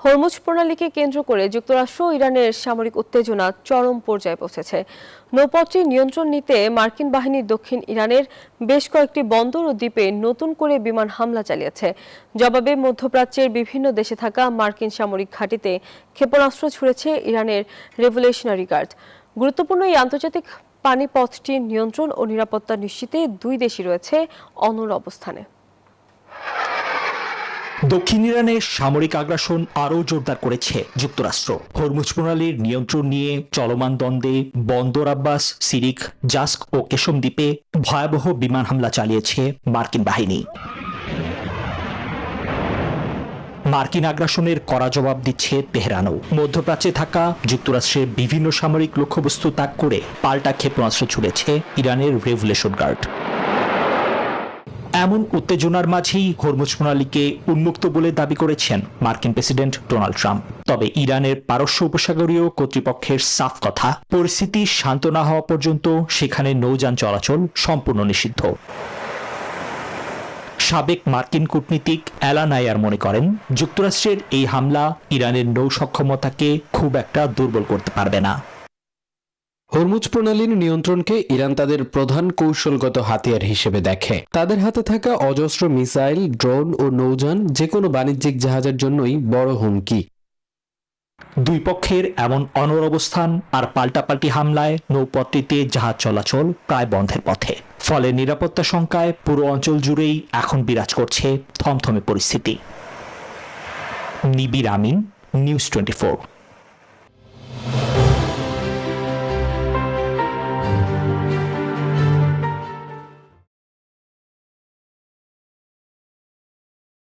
Hormuz প্রণালীকে কেন্দ্র করে যুক্তরাষ্ট্র ও ইরানের সামরিক উত্তেজনা চরম পর্যায়ে পৌঁছেছে। নৌপথটির নিয়ন্ত্রণ নিতে মার্কিন বাহিনী দক্ষিণ ইরানের বেশ কয়েকটি বন্দর ও দ্বীপে নতুন করে বিমান হামলা চালিয়েছে। জবাবে মধ্যপ্রাচ্যের বিভিন্ন দেশে থাকা মার্কিন সামরিক ঘাঁটিতে ক্ষেপণাস্ত্র ছুড়েছে ইরানের রেভলিউশনারি গার্ড। গুরুত্বপূর্ণ এই আন্তর্জাতিক পানিপথটির নিয়ন্ত্রণ ও নিরাপত্তা নিশ্চিতে দুই দেশই রয়েছে অনড় অবস্থানে। দক্ষিণ ইরানের সামরিক আগ্রাসন আরও জোরদার করেছে যুক্তরাষ্ট্র। হরমুজ প্রণালীর নিয়ন্ত্রণ নিয়ে চলমান দ্বন্দ্বে বন্দর আব্বাস, সিরিক, জাস্ক ও কেশম দ্বীপে ভয়াবহ বিমান হামলা চালিয়েছে মার্কিন বাহিনী। মার্কিন আগ্রাসনের কড়া জবাব দিচ্ছে তেহরানও। মধ্যপ্রাচ্যে থাকা যুক্তরাষ্ট্রের বিভিন্ন সামরিক লক্ষ্যবস্তু ত্যাগ করে পাল্টা ক্ষেপণাস্ত্র ছুড়েছে ইরানের রেভলিউশন গার্ড। এমন উত্তেজনার মাঝেই হরমুজ প্রণালীকে উন্মুক্ত বলে দাবি করেছেন মার্কিন প্রেসিডেন্ট ডোনাল্ড ট্রাম্প। তবে ইরানের পারস্য উপসাগরীয় কর্তৃপক্ষের সাফ কথা, পরিস্থিতি শান্ত না হওয়া পর্যন্ত সেখানে নৌযান চলাচল সম্পূর্ণ নিষিদ্ধ। সাবেক মার্কিন কূটনীতিক অ্যালান আয়ার মনে করেন, যুক্তরাষ্ট্রের এই হামলা ইরানের নৌ সক্ষমতাকে খুব একটা দুর্বল করতে পারবে না। হরমুজ প্রণালীর নিয়ন্ত্রণকে ইরান তাদের প্রধান কৌশলগত হাতিয়ার হিসেবে দেখে। তাদের হাতে থাকা অজস্র মিসাইল, ড্রোন ও নৌযান যেকোনো বাণিজ্যিক জাহাজের জন্যই বড় হুমকি। দুই পক্ষের এমন অনড় অবস্থান আর পাল্টাপাল্টি হামলায় নৌপথটিতে জাহাজ চলাচল প্রায় বন্ধের পথে। ফলে নিরাপত্তা শঙ্কায় পুরো অঞ্চল জুড়েই এখন বিরাজ করছে থমথমে পরিস্থিতি। নিবির আমিন, নিউজ 24।